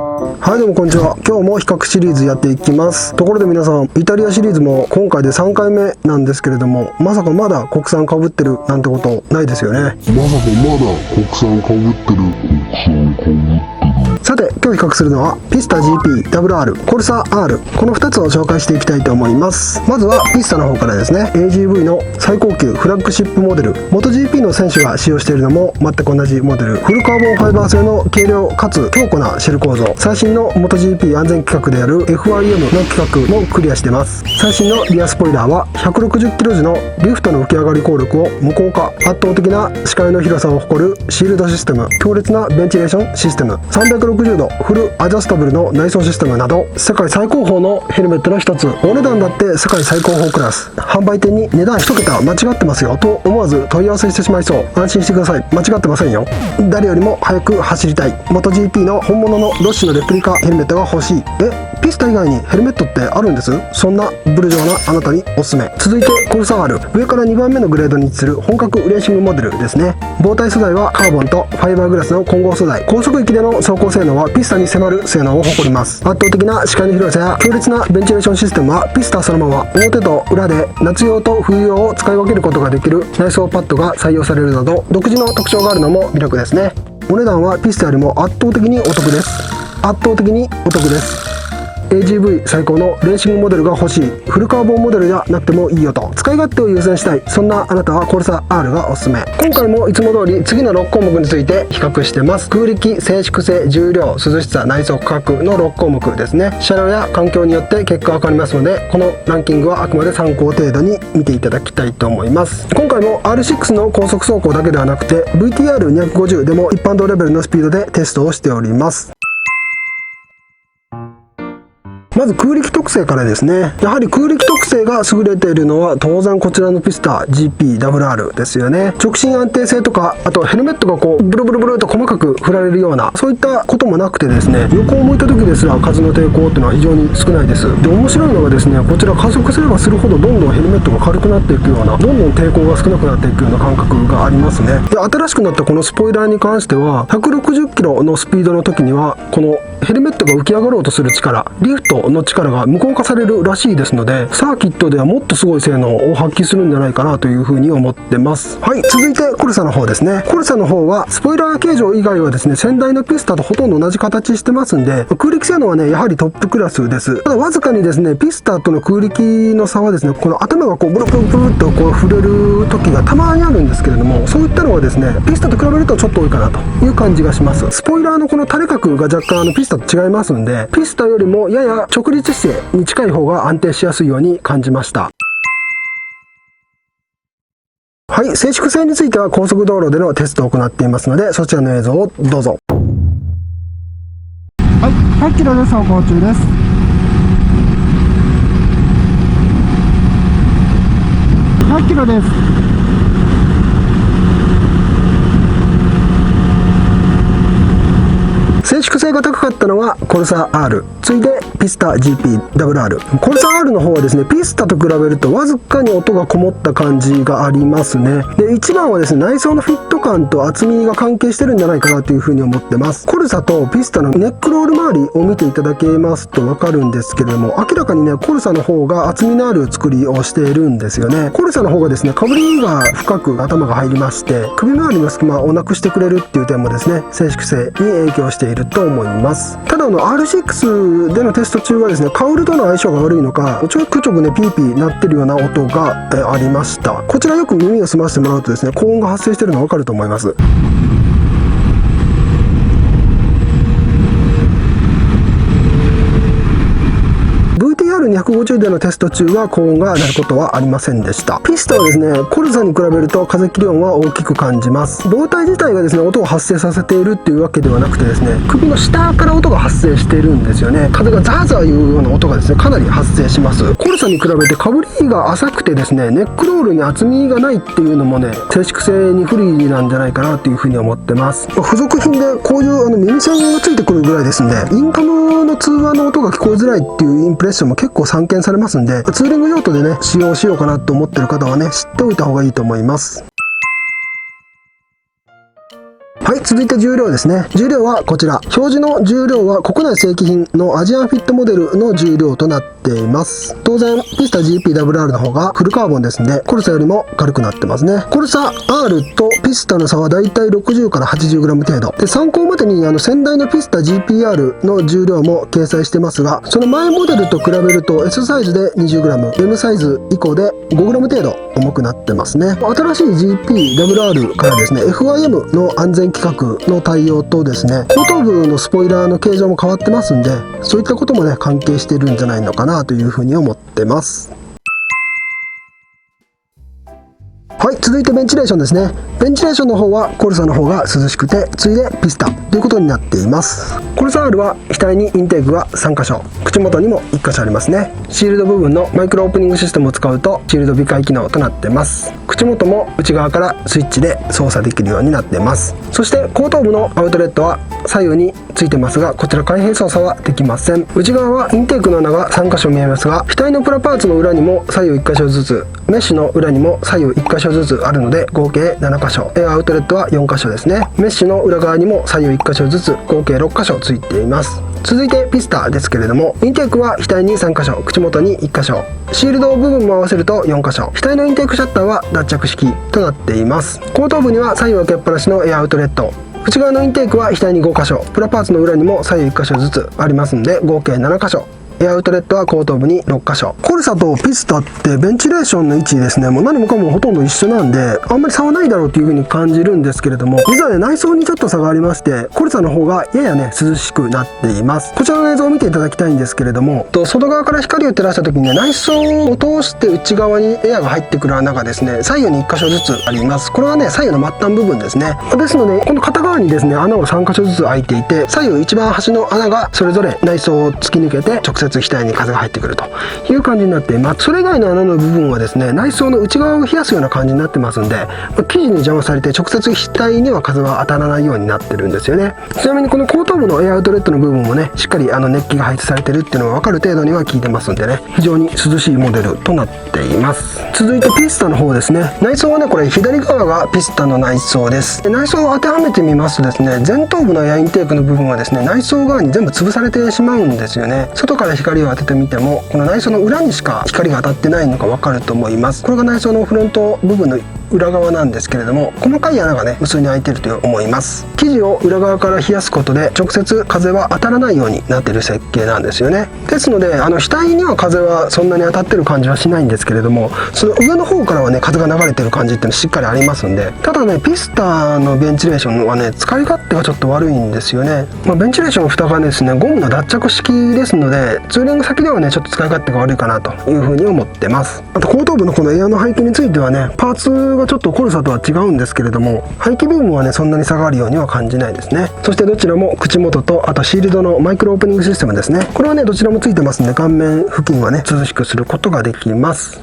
はい、どうもこんにちは。今日も比較シリーズやっていきます。ところで皆さん、イタリアシリーズも今回で3回目なんですけれども、まさかまだ国産被ってるなんてことないですよね。まさかまだ国産被ってる。さて、今日比較するのはピスタ GP、WR、コルサ R、この2つを紹介していきたいと思います。まずはピスタの方からですね。 AGV の最高級フラッグシップモデル、MotoGP の選手が使用しているのも全く同じモデル、フルカーボンファイバー製の軽量かつ強固なシェル構造、最新の MotoGP 安全規格である FIM の規格もクリアしてます。最新のリアスポイラーは160キロ時のリフトの浮き上がり効力を無効化、圧倒的な視界の広さを誇るシールドシステム、強烈なベンチレーションシステム、360度フルアジャスタブルの内装システムなど、世界最高峰のヘルメットの一つ。お値段だって世界最高峰クラス。販売店に値段1桁間違ってますよと思わず問い合わせしてしまいそう。安心してください、間違ってませんよ。誰よりも速く走りたい、 MotoGP の本物のロッシのレプリカヘルメットが欲しい。ピスタ以外にヘルメットってあるんです。そんなブルジョーなあなたにおすすめ。続いてコルサ R、 上から2番目のグレードに位置する本格レーシングモデルですね。膨体素材はカーボンとファイバーグラスの混合素材。高速域での走行性能はピスタに迫る性能を誇ります。圧倒的な視界の広さや強烈なベンチレーションシステムはピスタそのまま。表と裏で夏用と冬用を使い分けることができる内装パッドが採用されるなど、独自の特徴があるのも魅力ですね。お値段はピスタよりも圧倒的にお得です。圧倒的にお得です。AGV 最高のレーシングモデルが欲しい、フルカーボンモデルじゃなくてもいいよと、使い勝手を優先したい、そんなあなたはコルサ R がおすすめ。今回もいつも通り次の6項目について比較してます。空力、静粛性、重量、涼しさ、内装価格の6項目ですね。車両や環境によって結果が変わりますので、このランキングはあくまで参考程度に見ていただきたいと思います。今回も R6 の高速走行だけではなくて VTR250 でも一般道レベルのスピードでテストをしております。まず空力特性からですね。やはり空力特性が優れているのは当然こちらのピスタ GP-WR ですよね。直進安定性とか、あとヘルメットがこうブルブルブルと細かく振られるような、そういったこともなくてですね、横を向いた時ですら風の抵抗っていうのは非常に少ないです。で、面白いのがですね、こちら加速すればするほどどんどんヘルメットが軽くなっていくような、どんどん抵抗が少なくなっていくような感覚がありますね。で、新しくなったこのスポイラーに関しては160キロのスピードの時にはこのヘルメットが浮き上がろうとする力、リフトの力が無効化されるらしいですので、サーキットではもっとすごい性能を発揮するんじゃないかなというふうに思ってます。はい、続いてコルサの方ですね。コルサの方はスポイラー形状以外はですね、先代のピスタとほとんど同じ形してますんで、空力性能はね、やはりトップクラスです。ただわずかにですね、ピスタとの空力の差はですね、この頭がこうブルブルブルっとこう触れる時がたまにあるんですけれども、そういったのはですね、ピスタと比べるとちょっと多いかなという感じがします。スポイラーのこの垂れ角が若干ピスタと違いますんで、ピスタよりもやや直立姿勢に近い方が安定しやすいように感じました。はい、静粛性については高速道路でのテストを行っていますので、そちらの映像をどうぞ。はい、8キロで走行中です。8キロです。静粛性が高かったのはコルサ R、 次いでピスタ GP-WR。 コルサ R の方はですね、ピスタと比べるとわずかに音がこもった感じがありますね。で、一番はですね、内装のフィット感と厚みが関係してるんじゃないかなというふうに思ってます。コルサとピスタのネックロール周りを見ていただけますとわかるんですけれども、明らかにね、コルサの方が厚みのある作りをしているんですよね。コルサの方がですね、かぶりが深く頭が入りまして、首周りの隙間をなくしてくれるっていう点もですね、静粛性に影響していると思います。ただR6 でのテスト中はですね、カウルとの相性が悪いのか、ちょくちょくねピーピー鳴ってるような音がありました。こちらよく耳を澄ませてもらうとですね、高音が発生しているのがわかると思います。250でのテスト中は高音が鳴ることはありませんでした。ピスタはですね、コルサに比べると風切り音は大きく感じます。胴体自体がですね、音を発生させているっていうわけではなくてですね、首の下から音が発生しているんですよね。風がザーザーいうような音がですね、かなり発生します。コルサに比べてかぶりが浅くてですね、ネックロールに厚みがないっていうのもね、静粛性に不利なんじゃないかなというふうに思ってます。付属品でこういう耳栓がついてくるぐらいですんで、インカムの通話の音が聞こえづらいっていうインプレッションも結構散見されますんで、ツーリング用途でね使用しようかなと思ってる方はね、知っておいた方がいいと思います。はい、続いて重量ですね。重量はこちら。表示の重量は国内正規品のアジアンフィットモデルの重量となっています。当然、ピスタ GPWR の方がフルカーボンですんで、コルサよりも軽くなってますね。コルサ R とピスタの差はだいたい60から 80g 程度。で、参考までに先代のピスタ GPR の重量も掲載してますが、その前モデルと比べると S サイズで 20g、M サイズ以降で 5g 程度重くなってますね。新しい GPWR からですね、FIM の安全規格の対応とですね、後頭部のスポイラーの形状も変わってますんで、そういったこともね、関係してるんじゃないのかなというふうに思ってます。はい、続いてベンチレーションですね。ベンチレーションの方はコルサの方が涼しくて、次いでピスタということになっています。コルサ R は額にインテークが3箇所、口元にも1箇所ありますね。シールド部分のマイクロオープニングシステムを使うとシールド微解機能となってます。口元も内側からスイッチで操作できるようになってます。そして後頭部のアウトレットは左右についてますが、こちら開閉操作はできません。内側はインテークの穴が3箇所見えますが、額のプラパーツの裏にも左右1箇所ずつ、メッシュの裏にも左右1箇所ずつあるので合計7箇所、エアアウトレットは4箇所ですね。メッシュの裏側にも左右1箇所ずつ合計6箇所ついています。続いてピスタですけれども、インテークは額に3箇所、口元に1箇所、シールド部分も合わせると4箇所、額のインテークシャッターは脱着式となっています。後頭部には左右開けっぱなしのエアアウトレット、内側のインテークは額に5箇所、プラパーツの裏にも左右1箇所ずつありますので合計7箇所、エアアウトレットは後頭部に6箇所。コルサとピスタってベンチレーションの位置ですね、もう何もかもほとんど一緒なんで、あんまり差はないだろうという風に感じるんですけれども、実はね、内装にちょっと差がありまして、コルサの方がややね、涼しくなっています。こちらの映像を見ていただきたいんですけれども、外側から光を照らした時にね、内装を通して内側にエアが入ってくる穴がですね、左右に1箇所ずつあります。これはね、左右の末端部分ですね。ですので、この片側にですね、穴を3箇所ずつ開いていて、左右一番端の穴がそれぞれ内装を突き抜けて直接額に風が入ってくるという感じになっています。それ以外の穴の部分はですね、内装の内側を冷やすような感じになってますんで、生地に邪魔されて直接額には風は当たらないようになってるんですよね。ちなみにこの後頭部のエアアウトレットの部分もね、しっかり熱気が配置されてるっていうのが分かる程度には効いてますんでね、非常に涼しいモデルとなっています。続いてピスタの方ですね。内装はね、これ左側がピスタの内装です。内装を当てはめてみますとですね、前頭部のエアインテークの部分はですね、内装側に全部潰されてしまうんですよね。外から光を当ててみても、この内装の裏にしか光が当たってないのが分かると思います。これが内装のフロント部分の裏側なんですけれども、細かい穴がね、無数に開いていると思います。生地を裏側から冷やすことで直接風は当たらないようになっている設計なんですよね。ですので額には風はそんなに当たってる感じはしないんですけれども、その上の方からはね、風が流れてる感じっていうのはしっかりありますんで、ただね、ピスタのベンチレーションはね、使い勝手がちょっと悪いんですよね。ベンチレーション蓋がですね、ゴムの脱着式ですので、ツーリング先ではね、ちょっと使い勝手が悪いかなというふうに思ってます。あと後頭部のこのエアの背景についてはね、パーツがちょっとコルサとは違うんですけれども、排気部分はね、そんなに差があるようには感じないですね。そしてどちらも口元と、あとシールドのマイクロオープニングシステムですね、これはね、どちらもついてますんで、顔面付近はね、涼しくすることができます。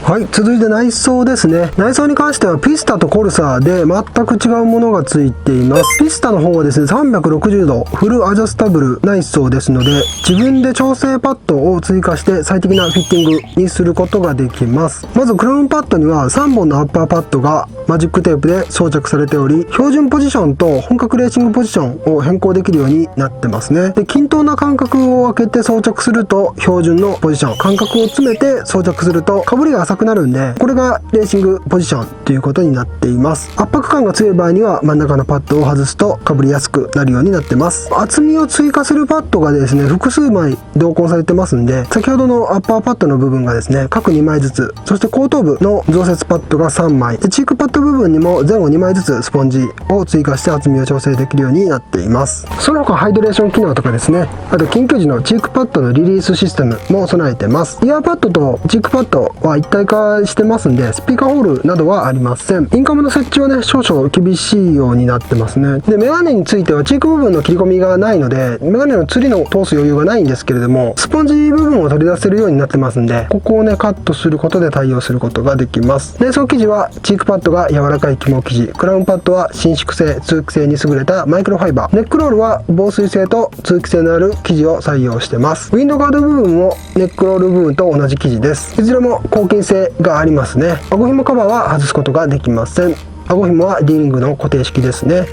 はい、続いて内装ですね。内装に関してはピスタとコルサで全く違うものがついています。ピスタの方はですね、360度フルアジャスタブル内装ですので、自分で調整パッドを追加して最適なフィッティングにすることができます。まずクラウンパッドには3本のアッパーパッドがマジックテープで装着されており、標準ポジションと本格レーシングポジションを変更できるようになってますね。で、均等な間隔を空けて装着すると標準のポジション、間隔を詰めて装着するとかぶりが浅くなるんで、これがレーシングポジションということになっています。圧迫感が強い場合には真ん中のパッドを外すとかぶりやすくなるようになってます。厚みを追加するパッドがですね、複数枚同梱されてますんで、先ほどのアッパーパッドの部分がですね、各2枚ずつ、そして後頭部の増設パッドが3枚、チークパッド部分にも前後2枚ずつスポンジを追加して厚みを調整できるようになっています。その他ハイドレーション機能とかですね、あと緊急時のチークパッドのリリースシステムも備えてます。イヤーパッドとチークパッドは一体化してますんで、スピーカーホールなどはありません。インカムの設置はね、少々厳しいようになってますね。で、メガネについてはチーク部分の切り込みがないので、メガネの釣りの通す余裕がないんですけれども、スポンジ部分を取り出せるようになってますんで、ここをね、カットすることで対応することができます。内装生地はチークパッドが柔らかい肝生地、クラウンパッドは伸縮性、通気性に優れたマイクロファイバー、ネックロールは防水性と通気性のある生地を採用してます。ウィンドガード部分もネックロール部分と同じ生地です。いずれも抗菌性がありますね。顎紐カバーは外すことができません。顎紐は D リングの固定式ですね。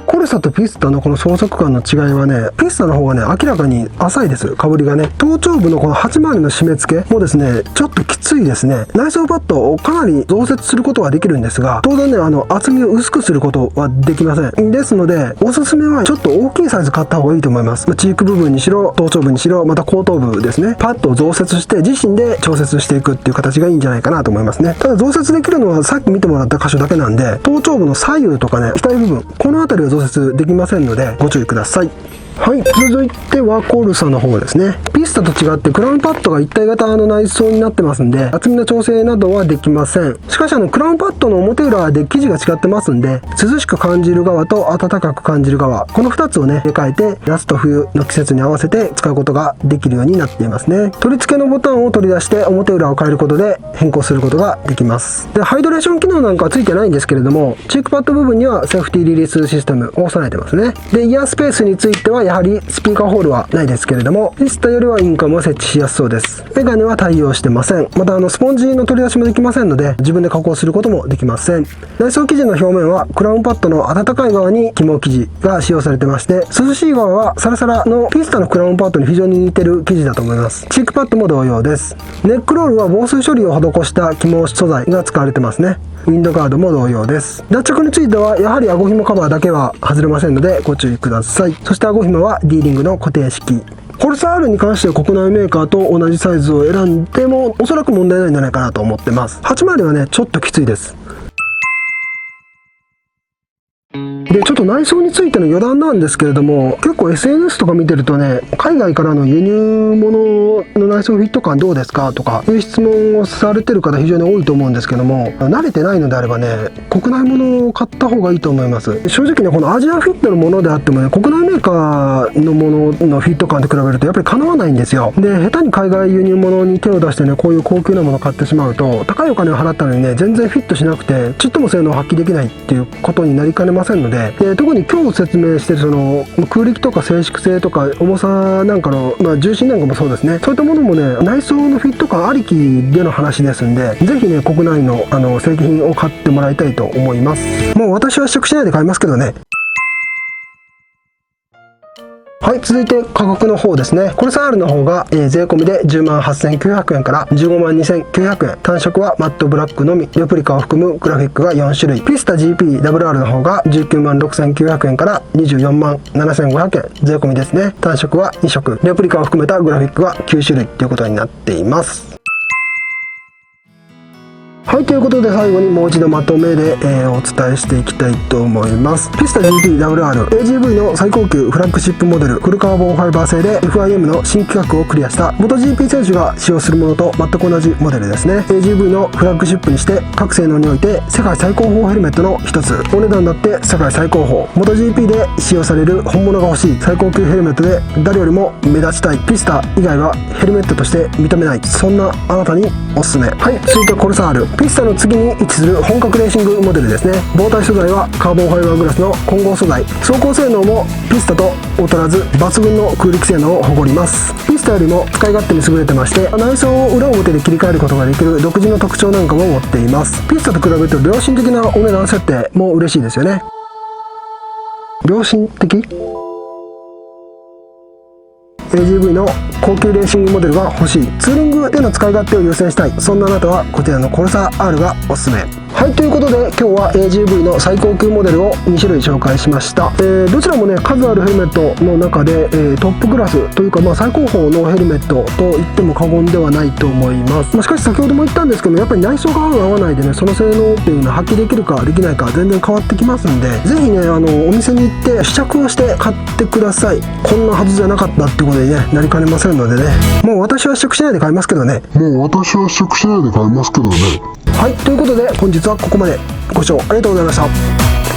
コルサとピスタのこの装飾感の違いはね、ピスタの方がね、明らかに浅いです。被りがね。頭頂部のこの8回りの締め付けもですね、ちょっときついですね。内装パッドをかなり増設することはできるんですが、当然ね、厚みを薄くすることはできません。ですので、おすすめはちょっと大きいサイズ買った方がいいと思います。チーク部分にしろ、頭頂部にしろ、また後頭部ですね。パッドを増設して、自身で調節していくっていう形がいいんじゃないかなと思いますね。ただ増設できるのはさっき見てもらった箇所だけなんで、頭頂部の左右とかね、額部分、この辺りは増設できませんのでご注意ください。はい、続いてはコルサの方ですね。ピスタと違ってクラウンパッドが一体型の内装になってますんで、厚みの調整などはできません。しかしクラウンパッドの表裏で生地が違ってますんで、涼しく感じる側と暖かく感じる側、この2つをね入れ替えて夏と冬の季節に合わせて使うことができるようになっていますね。取り付けのボタンを取り出して表裏を変えることで変更することができます。で、ハイドレーション機能なんかはついてないんですけれども、チークパッド部分にはセーフティーリリースシステムを備えてますね。で、イヤースペースについてはやはりスピーカーホールはないですけれども、ピスタよりはインカムを設置しやすそうです。メガネは対応してません。またスポンジの取り出しもできませんので、自分で加工することもできません。内装生地の表面はクラウンパッドの暖かい側に肝生地が使用されてまして、涼しい側はサラサラのピスタのクラウンパッドに非常に似てる生地だと思います。チークパッドも同様です。ネックロールは防水処理を施した肝素材が使われてますね。ウィンドガードも同様です。脱着についてはやはり顎紐カバーだけは外れませんのでご注意ください。そして顎紐は D リングの固定式。コルサ R に関しては国内メーカーと同じサイズを選んでもおそらく問題ないんじゃないかなと思ってます。8回りはねちょっときついです。で、ちょっと内装についての余談なんですけれども、結構 SNS とか見てるとね、海外からの輸入物の内装フィット感どうですかとかいう質問をされてる方非常に多いと思うんですけども、慣れてないのであればね、国内物を買った方がいいと思います。正直ね、このアジアフィットのものであってもね、国内メーカーのもののフィット感と比べるとやっぱりかなわないんですよ。で、下手に海外輸入物に手を出してね、こういう高級なものを買ってしまうと、高いお金を払ったのにね、全然フィットしなくてちっとも性能を発揮できないっていうことになりかねませんので、特に今日説明しているその空力とか静粛性とか重さなんかの、重心なんかもそうですね、そういったものもね内装のフィット感ありきでの話ですんで、ぜひね国内の正規品を買ってもらいたいと思います。もう私は試着しないで買いますけどね。はい、続いて価格の方ですね。コルサ R の方が、税込みで108,900円から152,900円。単色はマットブラックのみ。レプリカを含むグラフィックが4種類。ピスタ GPWR の方が196,900円から247,500円。税込みですね。単色は2色。レプリカを含めたグラフィックが9種類ということになっています。はい、ということで最後にもう一度まとめで、お伝えしていきたいと思います。ピスタ GPWR AGV の最高級フラッグシップモデル、フルカーボンファイバー製で FIM の新規格をクリアした MotoGP 選手が使用するものと全く同じモデルですね。 AGV のフラッグシップにして各性能において世界最高峰ヘルメットの一つ、お値段だって世界最高峰、 MotoGP で使用される本物が欲しい最高級ヘルメットで誰よりも目立ちたい、ピスタ以外はヘルメットとして認めない、そんなあなたにおすすめ。はい、続いてコルサ R、ピスタの次に位置する本格レーシングモデルですね。胴体素材はカーボンファイバーグラスの混合素材。走行性能もピスタと劣らず抜群の空力性能を誇ります。ピスタよりも使い勝手に優れてまして、内装を裏表で切り替えることができる独自の特徴なんかも持っています。ピスタと比べると良心的なお値段設定も嬉しいですよね。良心的？AGV の高級レーシングモデルが欲しい、ツーリングでの使い勝手を優先したい、そんなあなたはこちらのコルサ R がおすすめ。はい、ということで今日は AGV の最高級モデルを2種類紹介しました。どちらもね数あるヘルメットの中で、トップクラスというか、最高峰のヘルメットと言っても過言ではないと思います。しかし先ほども言ったんですけど、やっぱり内装が合う合わないでね、その性能っていうのは発揮できるかできないか全然変わってきますんで、ぜひねお店に行って試着をして買ってください。こんなはずじゃなかったっていうことに、なりかねませんのでね、もう私は試着しないで買いますけどね。はい、ということで本日はここまで。ご視聴ありがとうございました。